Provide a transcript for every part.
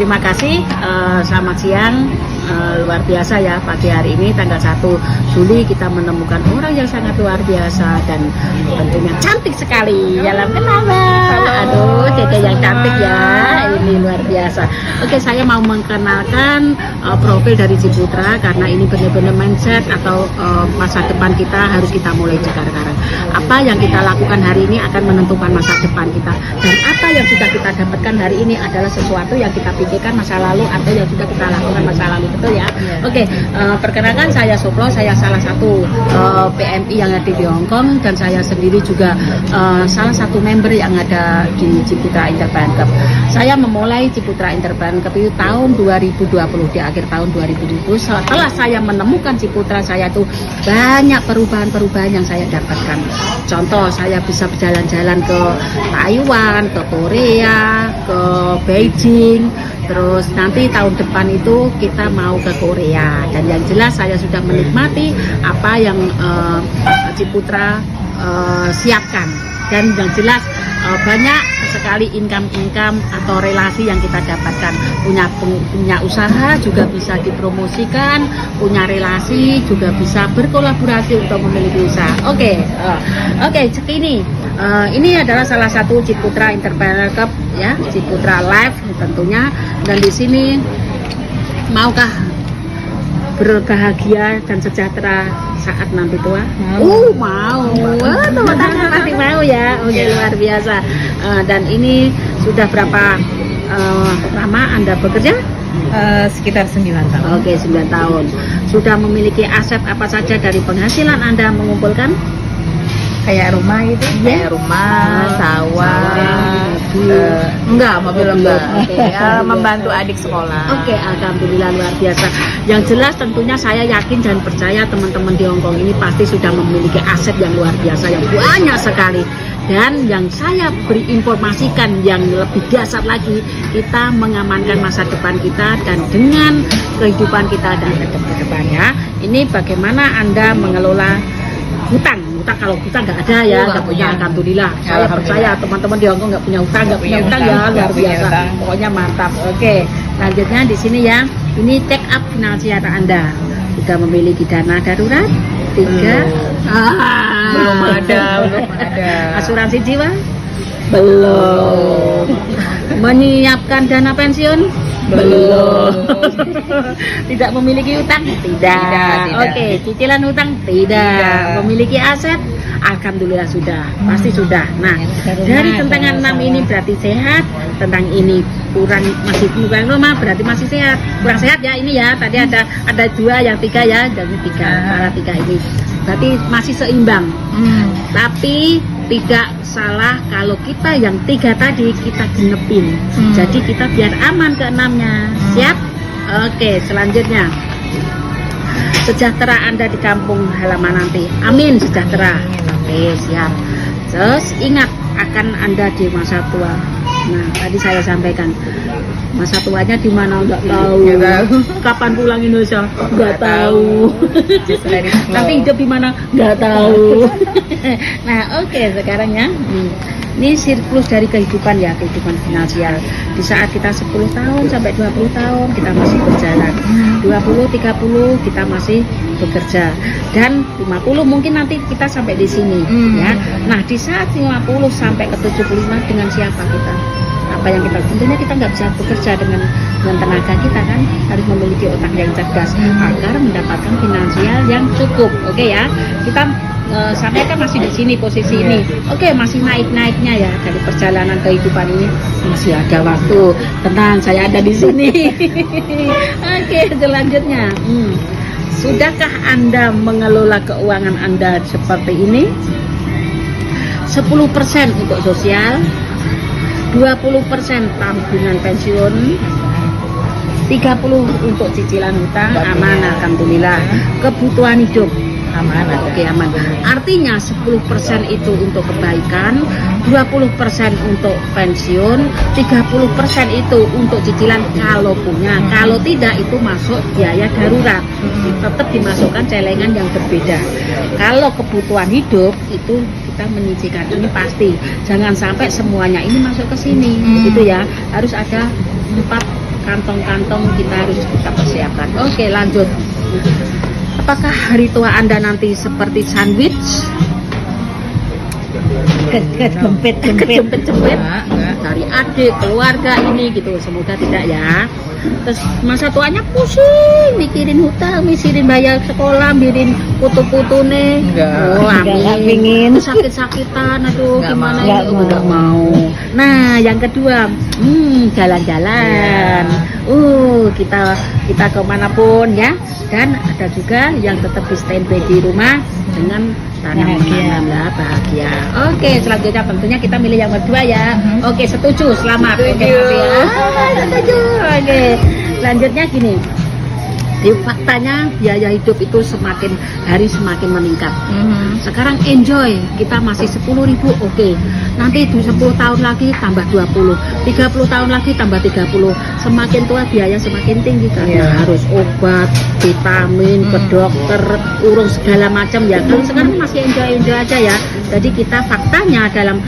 terima kasih. Selamat siang. Luar biasa ya, pagi hari ini tanggal 1 Juli kita menemukan orang yang sangat luar biasa dan tentunya cantik sekali. Dalam kenapa? Aduh, Dede yang cantik ya, ini luar biasa. Oke, saya mau mengenalkan profil dari Ciputra karena ini benar-benar mindset atau masa depan kita harus kita mulai sekarang. Apa yang kita lakukan hari ini akan menentukan masa depan kita, dan apa yang sudah kita dapatkan hari ini adalah sesuatu yang kita pikirkan masa lalu atau yang sudah kita lakukan masa lalu, betul ya? Oke, perkenalkan saya Suplo, saya salah satu PMI yang ada di Hongkong, dan saya sendiri juga salah satu member yang ada di Ciputra Interbank. Saya memulai Ciputra Interbank itu tahun 2020, di akhir tahun 2020. Setelah saya menemukan Ciputra, saya tuh banyak perubahan-perubahan yang saya dapatkan. Contoh, saya bisa berjalan-jalan ke Taiwan, ke Korea, ke Beijing. Terus nanti tahun depan itu kita mau ke Korea, dan yang jelas saya sudah menikmati apa yang Ciputra siapkan, dan yang jelas banyak sekali income atau relasi yang kita dapatkan. Punya usaha juga bisa dipromosikan, punya relasi juga bisa berkolaborasi untuk memiliki usaha. Oke, cek ini. Ini adalah salah satu Ciputra Interbank ya, Ciputra Life tentunya. Dan di sini maukah berbahagia dan sejahtera saat nanti tua? Mau. Teman tangan pasti mau ya. Oke, luar biasa. Dan ini sudah berapa lama Anda bekerja? Sekitar 9 tahun. Oke, 9 tahun. Sudah memiliki aset apa saja dari penghasilan Anda mengumpulkan? Kayak rumah gitu, kayak rumah, sawah, enggak, mobil enggak. Membantu adik sekolah. Oke, alhamdulillah luar biasa. Yang jelas tentunya saya yakin dan percaya teman-teman di Hongkong ini pasti sudah memiliki aset yang luar biasa, yang banyak sekali. Dan yang saya beri informasikan yang lebih dasar lagi, kita mengamankan masa depan kita dan dengan kehidupan kita dan ke depan ya. Ini bagaimana Anda mengelola hutang kalau kita nggak ada ya, nggak punya. Alhamdulillah, saya percaya teman-teman di Hongkong nggak punya hutang ya, luar biasa. Pokoknya mantap. Oke, lanjutnya di sini ya, ini check up finansial Anda. Sudah memiliki dana darurat? 3? Belum ada. Asuransi jiwa? Belum. Menyiapkan dana pensiun? Belum. Tidak memiliki utang? Tidak. Oke, cicilan utang? Tidak. Memiliki aset? Alhamdulillah sudah, pasti sudah. Nah, dari tentangan 6 ini berarti sehat, tentang ini masih kurang rumah berarti masih sehat. Kurang sehat ya ini ya. Tadi ada 2 yang 3 ya, jadi 3 ini. Berarti masih seimbang. Tapi tidak salah kalau kita yang 3 tadi kita genepin. Jadi kita biar aman ke 6-nya. Siap? Oke, selanjutnya. Sejahtera Anda di kampung halaman nanti. Amin, sejahtera. Oke, siap. Terus ingat akan Anda di masa tua. Nah, tadi saya sampaikan masa tuanya di mana nggak tahu. Kapan pulang Indonesia nggak tahu. Nanti hidup di mana nggak tahu. Nah, oke, sekarang ya. Ini siklus dari kehidupan ya, kehidupan finansial. Di saat kita 10 tahun sampai 20 tahun kita masih berjalan. 20, 30 kita masih bekerja. Dan 50 mungkin nanti kita sampai di sini ya. Nah, di saat 50 sampai ke 75 dengan siapa kita? Apa yang kita tentunya kita nggak bisa bekerja dengan tenaga kita kan, harus memiliki otak yang cerdas agar mendapatkan finansial yang cukup. Oke ya, kita sampai kan masih di sini posisi ini. Oke, masih naiknya ya dari perjalanan kehidupan ini, masih ada waktu. Tenang, saya ada di sini. Oke, selanjutnya, sudahkah Anda mengelola keuangan Anda seperti ini? 10% untuk sosial, 20% tabungan pensiun, 30 untuk cicilan hutang, aman alhamdulillah. Kebutuhan hidup aman, oke aman. Artinya 10% itu untuk kebaikan, 20% untuk pensiun, 30% itu untuk cicilan kalau punya. Kalau tidak itu masuk biaya darurat, tetap dimasukkan celengan yang berbeda. Kalau kebutuhan hidup itu kita menyisihkan, ini pasti. Jangan sampai semuanya ini masuk ke sini, gitu ya. Harus ada 4 kantong-kantong kita harus kita persiapkan. Oke, lanjut. Apakah hari tua Anda nanti seperti sandwich? Kejempet dari adik, keluarga ini gitu. Semoga tidak ya. Terus masa tuanya pusing, mikirin hutang, mikirin bayar sekolah, mikirin putu-putune. Oh, amin. Sakit-sakitan, aduh Nggak gimana mau. ya? Nggak mau. Nah, yang kedua, jalan-jalan. Kita kemanapun ya. Dan ada juga yang tetap di standby di rumah dengan tanam-tanam lah, bahagia. Oke, selanjutnya tentunya kita milih yang kedua ya. Oke, setuju, selamat. Oke, makasih ya. Setuju. Oke, selanjutnya gini. Faktanya biaya hidup itu semakin hari semakin meningkat. Sekarang enjoy, kita masih 10.000, oke. Nanti 10 tahun lagi tambah 20, 30 tahun lagi tambah 30. Semakin tua biaya semakin tinggi karena harus obat, vitamin, ke dokter, urung segala macam ya. Kalau sekarang masih enjoy aja ya. Jadi kita faktanya dalam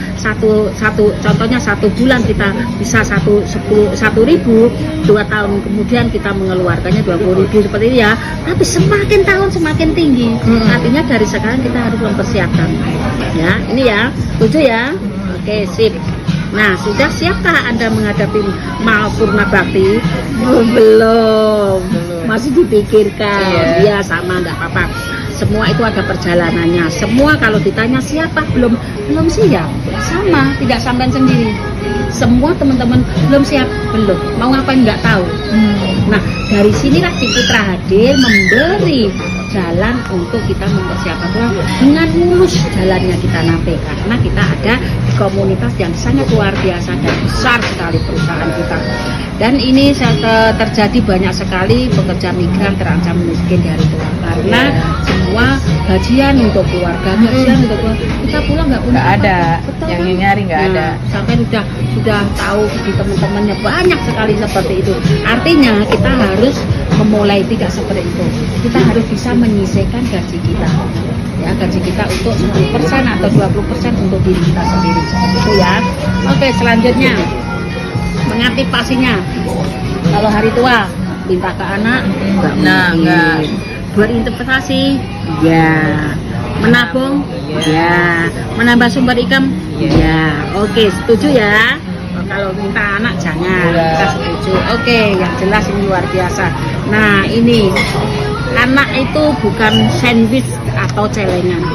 contohnya 1 bulan kita bisa 1.000, 2 tahun kemudian kita mengeluarkannya 20.000 seperti itu ya. Tapi semakin tahun semakin tinggi. Artinya dari sekarang kita harus mempersiapkan. Ya, ini ya. Setuju ya? Oke, sip. Nah, sudah siapkah Anda menghadapi Mahapurna Bakti? Belum. Masih dipikirkan. Ya, sama, enggak apa-apa. Semua itu ada perjalanannya. Semua kalau ditanya siapa belum siap. Sama, tidak sampai sendiri. Semua teman-teman belum siap, belum. Mau ngapain nggak tahu. Nah, dari sinilah Ciputra hadir memberi jalan untuk kita mempersiapkan dengan mulus jalannya kita nape, karena kita ada di komunitas yang sangat luar biasa dan besar sekali perusahaan kita. Dan ini terjadi banyak sekali pekerja migran terancam miskin di hari tua karena semua gajian untuk keluarga, kita pulang nggak punya ada, betul, yang kan? nyari nggak ada. Sampai sudah tahu di teman-temannya banyak sekali seperti itu. Artinya kita harus memulai tidak seperti itu. Kita harus bisa menyisihkan gaji kita, ya, gaji kita untuk 10% atau 20% untuk diri kita sendiri seperti itu ya. Oke, selanjutnya mengantisipasinya. Kalau hari tua minta ke anak, enggak. Berinvestasi, ya. Menabung, ya. Menambah sumber income, ya. Oke, setuju ya. Kalau minta anak jangan, kita setuju. Oke, yang jelas ini luar biasa. Nah, ini anak itu bukan sandwich atau celengan.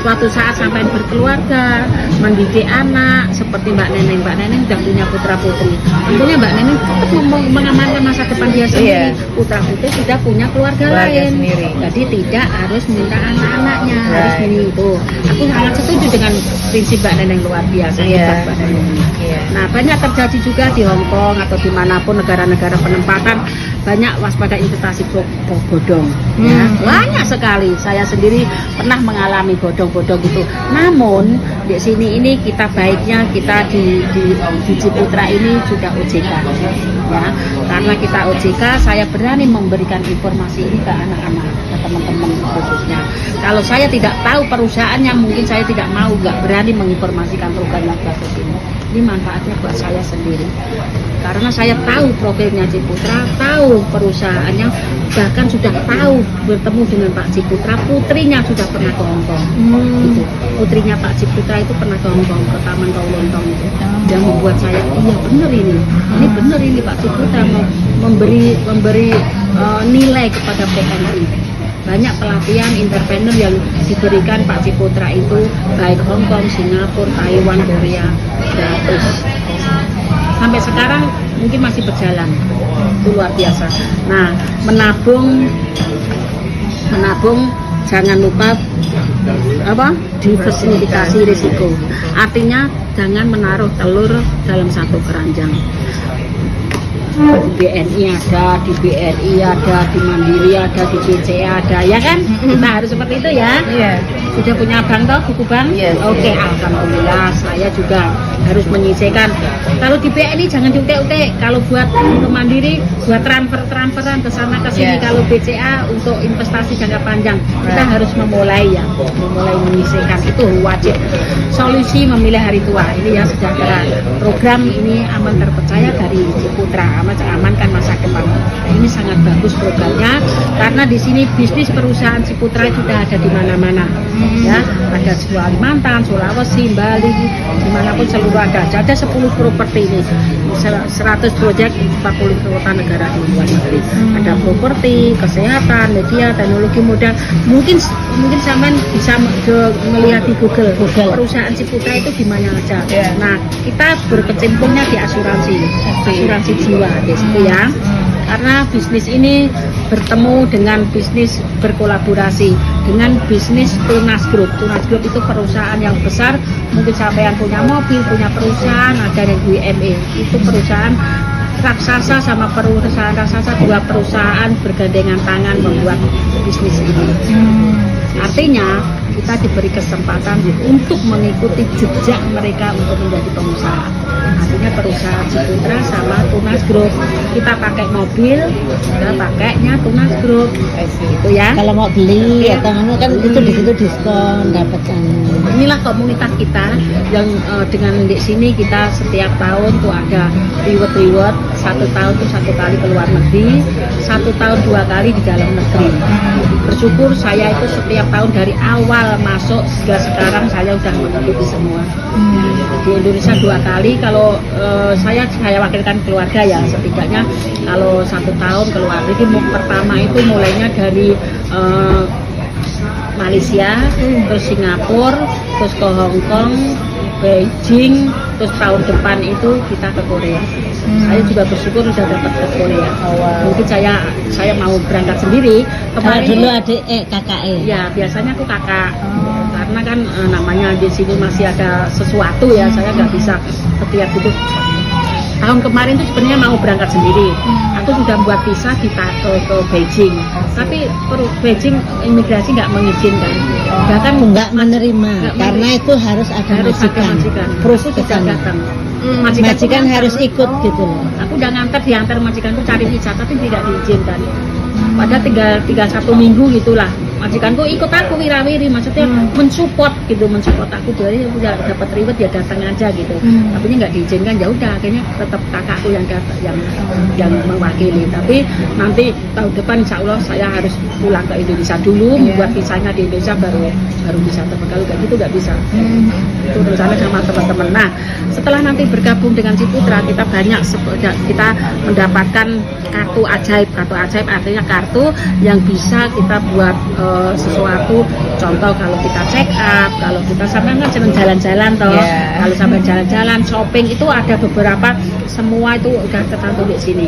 Suatu saat sampai berkeluarga, mendidik anak seperti Mbak Neneng sudah punya putra putri. Tentunya Mbak Neneng tetap mengamankan masa depan dia sendiri. Putra putri sudah punya keluarga lain sendiri. Jadi tidak harus minta anak-anaknya, harus ini itu. Aku sangat setuju dengan prinsip Mbak Neneng luar biasa. Mbak Neneng. Nah, banyak terjadi juga di Hong Kong atau dimanapun negara-negara penempatan, banyak waspada investasi bodong. Ya, banyak sekali. Saya sendiri pernah mengalami bodong gitu. Namun di sini ini kita baiknya kita di Ciputra ini sudah OJK, ya. Karena kita OJK, saya berani memberikan informasi ini ke anak-anak, ke teman-teman khususnya. Kalau saya tidak tahu perusahaannya, mungkin saya tidak mau, nggak berani menginformasikan program yang bagus ini. Ini manfaatnya buat saya sendiri. Karena saya tahu profilnya Ciputra, tahu perusahaannya, bahkan sudah tahu bertemu dengan Pak Ciputra, putrinya sudah pernah ke Hong Kong. Gitu. Putrinya Pak Ciputra itu pernah ke Hong Kong, ke Taman Kowlontong itu. Yang membuat saya, iya benar ini benar ini Pak Ciputra memberi nilai kepada PNI. Banyak pelatihan entrepreneur yang diberikan Pak Ciputra itu, baik Hong Kong, Singapura, Taiwan, Korea, gratis. Sampai sekarang mungkin masih berjalan. Itu luar biasa. Nah, menabung jangan lupa diversifikasi risiko. Artinya jangan menaruh telur dalam satu keranjang. Di BNI ada, di BRI ada, di Mandiri ada, di BCA ada, ya kan? Kita harus seperti itu ya. Sudah punya bank toh, buku bank? Yes, Oke, yes. alhamdulillah. Saya juga harus menyisihkan. Kalau di BNI jangan diutek-utek. Kalau buat untuk mandiri, buat transferan ke sana ke sini. Yes. Kalau BCA untuk investasi jangka panjang, kita Right. harus memulai menyisihkan, itu wajib. Solusi memilih hari tua ini ya sejahtera. Program ini aman terpercaya dari Ciputra, amankan masa depan. Ini sangat bagus programnya karena di sini bisnis perusahaan Ciputra sudah ada di mana-mana. Ya, ada di Kalimantan, Sulawesi, Bali, dimanapun seluruh ada 10 properti ini, 100 proyek 40 kota negara di luar negeri. Ada properti, kesehatan, media, teknologi muda. Mungkin sampean bisa melihat di Google perusahaan Ciputra itu di mana aja. Yeah. Nah, kita berkecimpungnya di asuransi jiwa di situ ya. Karena bisnis ini bertemu dengan bisnis berkolaborasi dengan bisnis Tunas Group. Tunas Group itu perusahaan yang besar, mungkin sampai yang punya mobil, punya perusahaan, ada yang UME. Itu perusahaan raksasa sama perusahaan raksasa, dua perusahaan bergandengan tangan membuat bisnis ini. Artinya kita diberi kesempatan untuk mengikuti jejak mereka untuk menjadi pengusaha. Artinya perusahaan Ciputra sama Tunas Group, kita pakai mobil, kita pakainya Tunas Group, gitu ya. Kalau mau beli atau kan itu di situ diskon dapatkan. Inilah komunitas kita yang dengan di sini kita setiap tahun tuh ada reward 1 tahun tuh 1 kali ke luar negeri, 1 tahun 2 kali di dalam negeri. Bersyukur saya itu setiap tahun dari awal masuk hingga sekarang saya udah mengikuti semua. Di Indonesia 2 kali, kalau saya wakilkan keluarga ya, setidaknya kalau 1 tahun ke luar negeri. Pertama itu mulainya dari Malaysia, terus Singapura, terus ke Hong Kong, Beijing, terus tahun depan itu kita ke Korea. Saya juga bersyukur sudah dapat ke Korea. Mungkin saya mau berangkat sendiri. Kalau dulu adik kakak Ya biasanya aku kakak. Karena kan namanya di sini masih ada sesuatu ya, saya nggak bisa setiap itu. Tahun kemarin tuh sebenarnya mau berangkat sendiri. Aku sudah buat visa kita ke Beijing. Tapi Beijing imigrasi nggak mengizinkan. Bahkan nggak menerima karena itu harus ada majikan. Terus sudah datang. Majikan harus ikut gitu loh. Aku udah diantar majikanku cari visa tapi tidak diizinkan. Pada 31 minggu gitulah. Majikanku ikut aku wirawiri, maksudnya mensupport aku, jadi udah dapat reward ya datang aja gitu. Tapi nggak diizinkan, ya udah akhirnya tetap kakakku yang mewakili. Tapi nanti tahun depan insya Allah saya harus pulang ke Indonesia dulu, membuat visanya di Indonesia baru bisa terbekal. Kalau gitu nggak bisa. Itu rencana sama teman-teman. Nah, setelah nanti bergabung dengan Ciputra, kita mendapatkan kartu ajaib. Kartu ajaib artinya kartu yang bisa kita buat sesuatu. Contoh kalau kita check up, kalau kita sampai kan jalan-jalan toh, kalau sampai jalan-jalan shopping itu ada beberapa, semua itu udah tercantum di sini.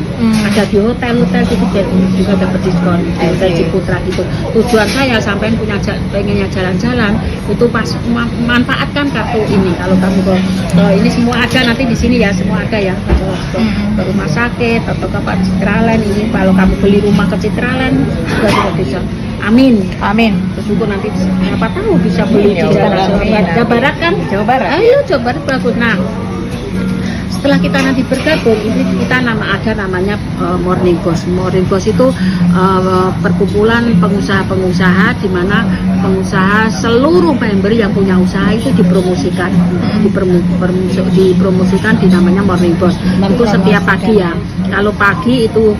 Ada di hotel itu juga dapat diskon dari Ciputra gitu. Tujuan saya sampai pengennya jalan-jalan itu pas manfaatkan kartu ini. Kalau kamu ini semua ada nanti di sini ya, semua ada ya. Ke rumah sakit atau ke Citraland ini, kalau kamu beli rumah ke Citraland juga bisa. Amin. Bersyukur nanti siapa tahu bisa beli di Jawa Barat kan? Jawa Barat. Ayo Jawa Barat bagus. Nah, setelah kita nanti bergabung, ini kita ada namanya Morning Boss. Morning Boss itu perkumpulan pengusaha-pengusaha di mana pengusaha seluruh member yang punya usaha itu dipromosikan di namanya Morning Boss. Itu setiap pagi ya. Kalau pagi itu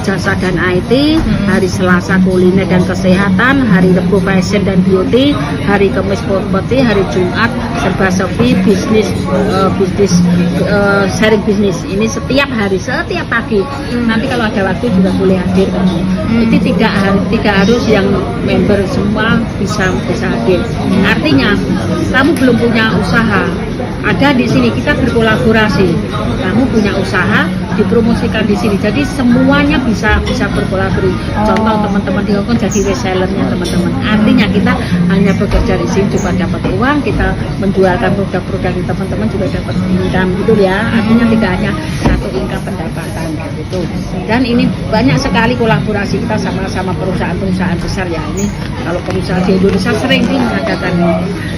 jasa dan IT, hari Selasa kuliner dan kesehatan, hari Rabu fashion dan beauty, hari Kamis properti, hari Jumat serba serbi bisnis sharing bisnis. Ini setiap hari, setiap pagi. Nanti kalau ada waktu juga boleh hadir. Itu tidak harus yang member semua bisa hadir. Artinya kamu belum punya usaha, ada di sini kita berkolaborasi. Kamu punya usaha, dipromosikan di sini. Jadi semuanya bisa berkolaborasi. Contoh teman-teman di Hongkong jadi resellernya teman-teman. Artinya kita hanya bekerja di sini juga dapat uang, kita menjualkan produk-produk yang teman-teman juga dapat income gitu ya. Artinya tidak hanya satu income pendapatan gitu. Dan ini banyak sekali kolaborasi kita sama perusahaan-perusahaan besar ya. Ini kalau perusahaan di Indonesia sering sih mengadakan ini.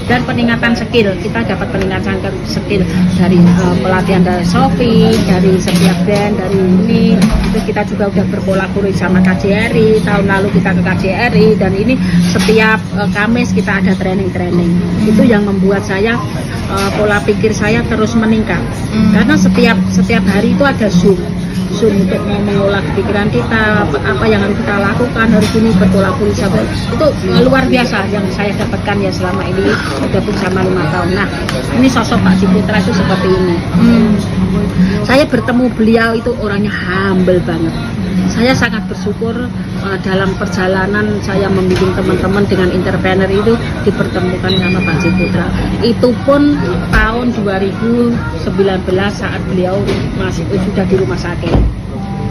Dan peningkatan skill, kita dapat peningkatan skill dari pelatihan dari Shopee, dari setiap brand, dari ini. Itu kita juga udah berkolaborasi sama KJRI. Tahun lalu kita ke KJRI dan ini setiap Kamis kita ada training-training. Itu yang membuat saya pola pikir saya terus meningkat. Karena setiap hari itu ada Zoom untuk mengolah pikiran kita, apa yang harus kita lakukan, harus ini berkolaborasi. Itu luar biasa yang saya dapatkan ya selama ini udah bersama 5 tahun. Nah, ini sosok Pak Ciputra itu seperti ini. Saya bertemu beliau itu orangnya humble banget. Saya sangat bersyukur dalam perjalanan saya membimbing teman-teman dengan entrepreneur itu dipertemukan sama Pak Ciputra. Itu pun tahun 2019 saat beliau masih sudah di rumah sakit.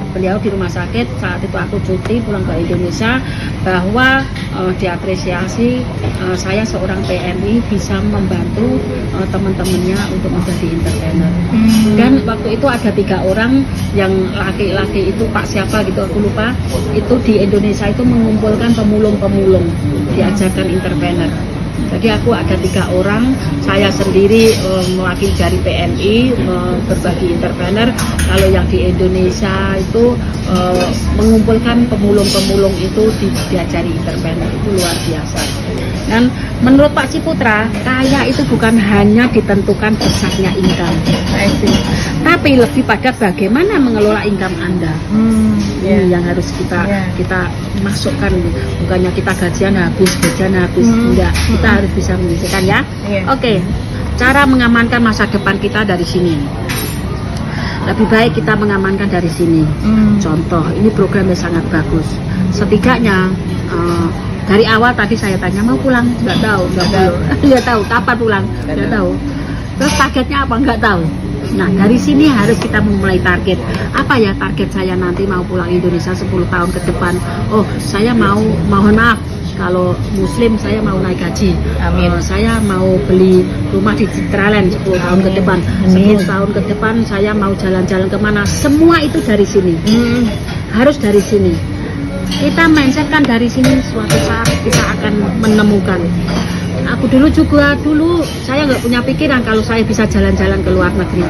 Beliau di rumah sakit, saat itu aku cuti pulang ke Indonesia, bahwa diapresiasi saya seorang PNI bisa membantu teman-temannya untuk menjadi entrepreneur. Dan waktu itu ada 3 orang yang laki-laki itu Pak siapa gitu aku lupa, itu di Indonesia itu mengumpulkan pemulung-pemulung, diajarkan entrepreneur. Jadi aku ada 3 orang, saya sendiri mewakili dari PNI berbagi entrepreneur. Kalau yang di Indonesia itu mengumpulkan pemulung-pemulung itu diajari entrepreneur, itu luar biasa. Dan menurut Pak Ciputra, kaya itu bukan hanya ditentukan besarnya income, tapi lebih pada bagaimana mengelola income Anda. Ini yang harus kita masukkan, bukannya kita gajian habis, enggak, kita harus bisa menyisihkan ya. Oke, cara mengamankan masa depan kita dari sini. Lebih baik kita mengamankan dari sini. Contoh, ini programnya sangat bagus. Setidaknya dari awal tadi saya tanya mau pulang, nggak tahu. Nggak tahu kapan pulang, nggak tahu. Terus targetnya apa, nggak tahu. Nah, dari sini harus kita memulai target. Apa ya target saya nanti mau pulang Indonesia 10 tahun ke depan? Oh, saya mohon maaf, kalau Muslim saya mau naik haji. Amin. Saya mau beli rumah di Citraland 10 tahun ke depan. 10 tahun ke depan saya mau jalan-jalan kemana? Semua itu dari sini. Harus dari sini. Kita mindsetkan dari sini, suatu saat kita akan menemukan. Aku dulu saya nggak punya pikiran kalau saya bisa jalan-jalan ke luar negeri.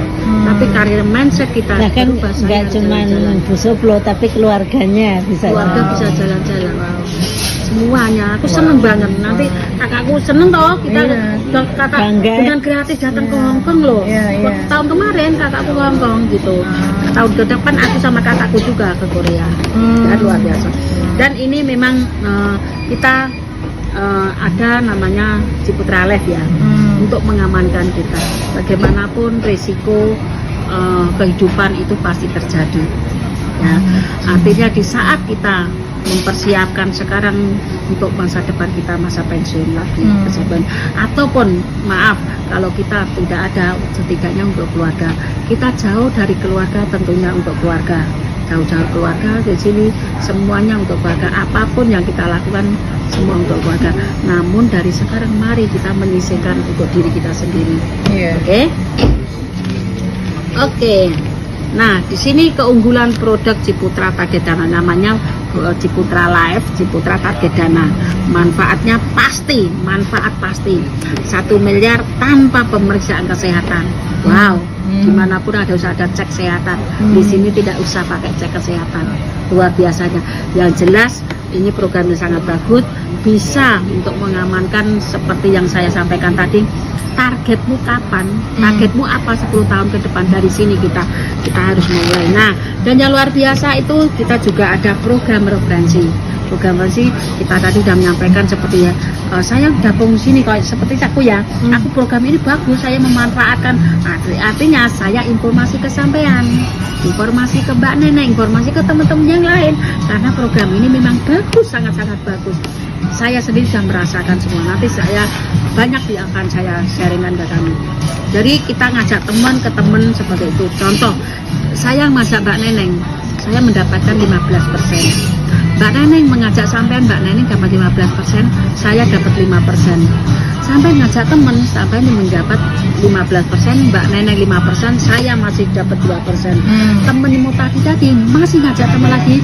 Tapi karir mindset kita bahkan nggak cuma Bu Soplo, tapi keluarganya bisa. Keluarga bisa jalan-jalan. Semuanya, aku seneng banget. Nanti kakakku seneng toh kita kakak dengan gratis datang ke Hongkong loh. Tahun kemarin kakakku ke Hongkong gitu. Tahun ke depan aku sama kakakku juga ke Korea. Dan luar biasa. Dan ini memang kita ada namanya Ciputra Life ya, untuk mengamankan kita. Bagaimanapun risiko kehidupan itu pasti terjadi. Ya, artinya di saat kita mempersiapkan sekarang untuk masa depan kita, masa pensiun lagi, ataupun maaf kalau kita tidak ada, setidaknya untuk keluarga. Kita jauh dari keluarga, tentunya untuk keluarga. Jauh-jauh keluarga di sini semuanya untuk keluarga, apapun yang kita lakukan semua untuk keluarga. Namun dari sekarang mari kita menyisihkan untuk diri kita sendiri. Oke. Nah, di sini keunggulan produk Ciputra Target Dana, namanya Ciputra Life, Ciputra Target Dana. Manfaat pasti. 1 miliar tanpa pemeriksaan kesehatan. Wow. Dimanapun harus ada cek kesehatan. Di sini tidak usah pakai cek kesehatan. Luar biasanya. Yang jelas ini programnya sangat bagus, bisa untuk mengamankan seperti yang saya sampaikan tadi. Targetmu kapan? Targetmu apa 10 tahun ke depan? Dari sini kita harus mulai. Nah, dan yang luar biasa itu kita juga ada program referensi. Program referensi kita tadi sudah menyampaikan seperti ya, saya gabung sini kalau seperti aku ya. Aku program ini bagus, saya memanfaatkan. Artinya saya informasi ke sampean, informasi ke Mbak Nenek, informasi ke teman-teman yang lain. Karena program ini memang bagus. bagus, sangat-sangat bagus. Saya sendiri sudah merasakan semua. Nanti saya banyak akan saya sharingkan ke kamu. Jadi kita ngajak teman ke teman seperti itu. Contoh, saya ngajak Mbak Neneng, saya mendapatkan 15%. Mbak Neneng mengajak sampean, Mbak Neneng dapat 15%, saya dapat 5%. Sampai ngajak teman, sampai ini mendapat 15%, Mbak Neneng 5%, saya masih dapat 2%. Temen yang mau tadi masih ngajak teman lagi,